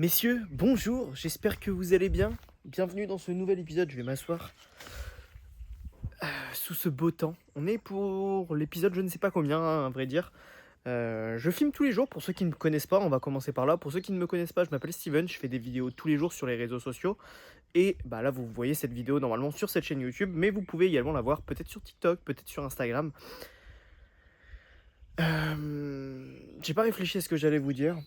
Messieurs, bonjour, j'espère que vous allez bien. Bienvenue dans ce nouvel épisode, je vais m'asseoir sous ce beau temps. On est pour l'épisode je ne sais pas combien, hein, à vrai dire. Je filme tous les jours, pour ceux qui ne me connaissent pas, on va commencer par là. Pour ceux qui ne me connaissent pas, je m'appelle Steven, je fais des vidéos tous les jours sur les réseaux sociaux. Et bah là, vous voyez cette vidéo normalement sur cette chaîne YouTube, mais vous pouvez également la voir peut-être sur TikTok, peut-être sur Instagram. J'ai pas réfléchi à ce que j'allais vous dire.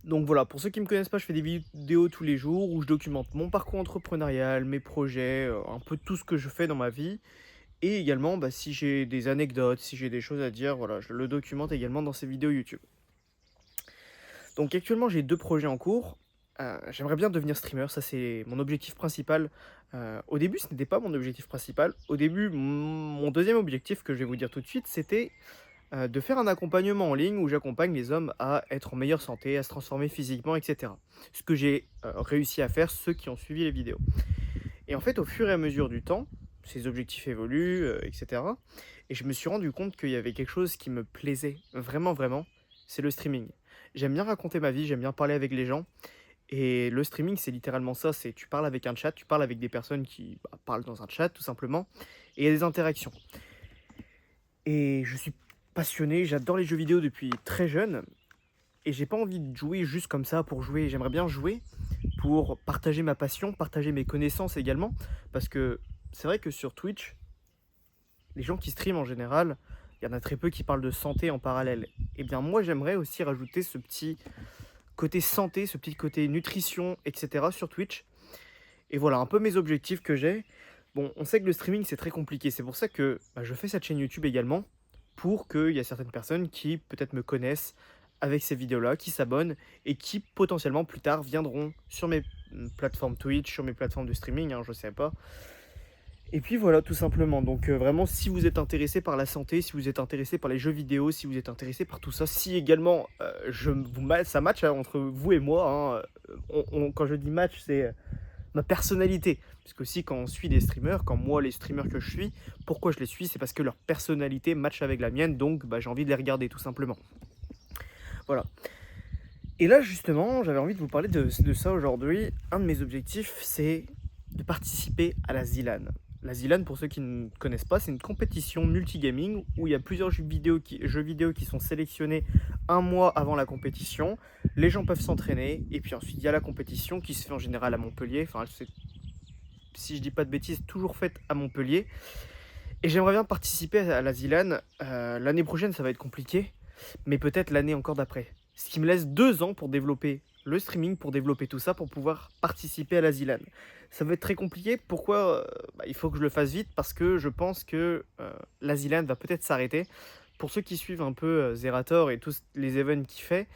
Donc voilà, pour ceux qui me connaissent pas, je fais des vidéos tous les jours où je documente mon parcours entrepreneurial, mes projets, un peu tout ce que je fais dans ma vie. Et également, bah, si j'ai des anecdotes, si j'ai des choses à dire, voilà, je le documente également dans ces vidéos YouTube. Donc actuellement, j'ai 2 projets en cours. J'aimerais bien devenir streamer, ça c'est mon objectif principal. Au début, ce n'était pas mon objectif principal. Au début, mon deuxième objectif, que je vais vous dire tout de suite, c'était de faire un accompagnement en ligne où j'accompagne les hommes à être en meilleure santé, à se transformer physiquement, etc. Ce que j'ai réussi à faire, ceux qui ont suivi les vidéos. Et en fait, au fur et à mesure du temps, ces objectifs évoluent, etc. Et je me suis rendu compte qu'il y avait quelque chose qui me plaisait vraiment, vraiment, c'est le streaming. J'aime bien raconter ma vie, j'aime bien parler avec les gens. Et le streaming, c'est littéralement ça, c'est tu parles avec un chat, tu parles avec des personnes qui parlent dans un chat, tout simplement, et il y a des interactions. Et je suis passionné, j'adore les jeux vidéo depuis très jeune, et j'ai pas envie de jouer juste comme ça pour jouer. J'aimerais bien jouer pour partager ma passion, partager mes connaissances également, parce que c'est vrai que sur Twitch, les gens qui streament en général, il y en a très peu qui parlent de santé en parallèle. Et bien moi j'aimerais aussi rajouter ce petit côté santé, ce petit côté nutrition, etc. sur Twitch. Et voilà un peu mes objectifs que j'ai. Bon, on sait que le streaming c'est très compliqué, c'est pour ça que je fais cette chaîne YouTube également, pour qu'il y a certaines personnes qui peut-être me connaissent avec ces vidéos-là, qui s'abonnent et qui potentiellement plus tard viendront sur mes plateformes Twitch, sur mes plateformes de streaming, hein, je sais pas. Et puis voilà, tout simplement. Donc vraiment, si vous êtes intéressé par la santé, si vous êtes intéressé par les jeux vidéo, si vous êtes intéressé par tout ça, si également ça match hein, entre vous et moi, hein, quand je dis match, c'est ma personnalité. Parce que aussi, quand on suit des streamers, quand moi, les streamers que je suis, pourquoi je les suis? C'est parce que leur personnalité match avec la mienne, donc j'ai envie de les regarder, tout simplement. Voilà. Et là, justement, j'avais envie de vous parler de ça aujourd'hui. Un de mes objectifs, c'est de participer à la ZLAN. La ZLAN, pour ceux qui ne connaissent pas, c'est une compétition multigaming où il y a plusieurs jeux vidéo qui sont sélectionnés un mois avant la compétition. Les gens peuvent s'entraîner et puis ensuite il y a la compétition qui se fait en général à Montpellier. Enfin, si je dis pas de bêtises, toujours faite à Montpellier. Et j'aimerais bien participer à la ZLAN. L'année prochaine, ça va être compliqué, mais peut-être l'année encore d'après. Ce qui me laisse 2 ans pour développer le streaming, pour développer tout ça, pour pouvoir participer à la ZLAN. Ça va être très compliqué. Pourquoi il faut que je le fasse vite, parce que je pense que la ZLAN va peut-être s'arrêter. Pour ceux qui suivent un peu Zerator et tous les events qu'il fait,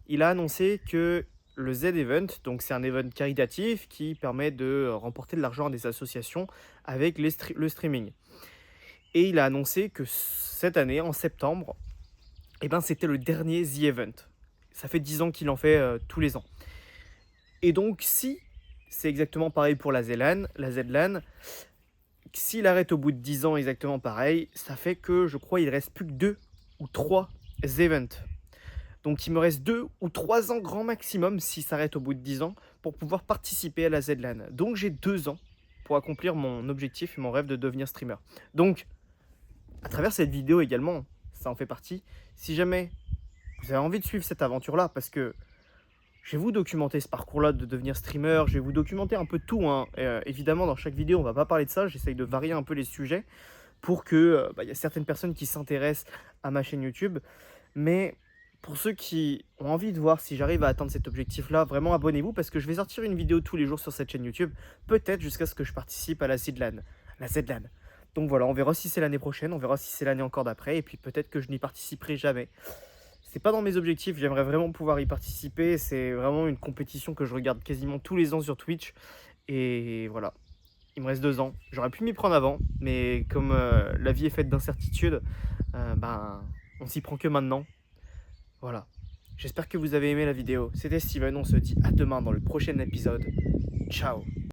il a annoncé que le Z-Event, donc c'est un event caritatif qui permet de remporter de l'argent à des associations avec le streaming. Et il a annoncé que cette année, en septembre, c'était le dernier The Event. Ça fait 10 ans qu'il en fait tous les ans. Et donc, si c'est exactement pareil pour la ZLAN, s'il arrête au bout de 10 ans exactement pareil, ça fait que je crois il reste plus que 2 ou 3 events. Donc il me reste 2 ou 3 ans grand maximum s'il s'arrête au bout de 10 ans pour pouvoir participer à la ZLAN. Donc j'ai 2 ans pour accomplir mon objectif et mon rêve de devenir streamer. Donc, à travers cette vidéo également, ça en fait partie. Si jamais vous avez envie de suivre cette aventure-là, parce que je vais vous documenter ce parcours-là de devenir streamer, je vais vous documenter un peu tout, hein. Évidemment, dans chaque vidéo, on va pas parler de ça, j'essaye de varier un peu les sujets pour que y a certaines personnes qui s'intéressent à ma chaîne YouTube. Mais pour ceux qui ont envie de voir si j'arrive à atteindre cet objectif-là, vraiment abonnez-vous, parce que je vais sortir une vidéo tous les jours sur cette chaîne YouTube, peut-être jusqu'à ce que je participe à la ZLAN. Donc voilà, on verra si c'est l'année prochaine, on verra si c'est l'année encore d'après, et puis peut-être que je n'y participerai jamais. C'est pas dans mes objectifs, j'aimerais vraiment pouvoir y participer. C'est vraiment une compétition que je regarde quasiment tous les ans sur Twitch. Et voilà, il me reste 2 ans. J'aurais pu m'y prendre avant, mais comme la vie est faite d'incertitudes, on s'y prend que maintenant. Voilà. J'espère que vous avez aimé la vidéo. C'était Steven, on se dit à demain dans le prochain épisode. Ciao.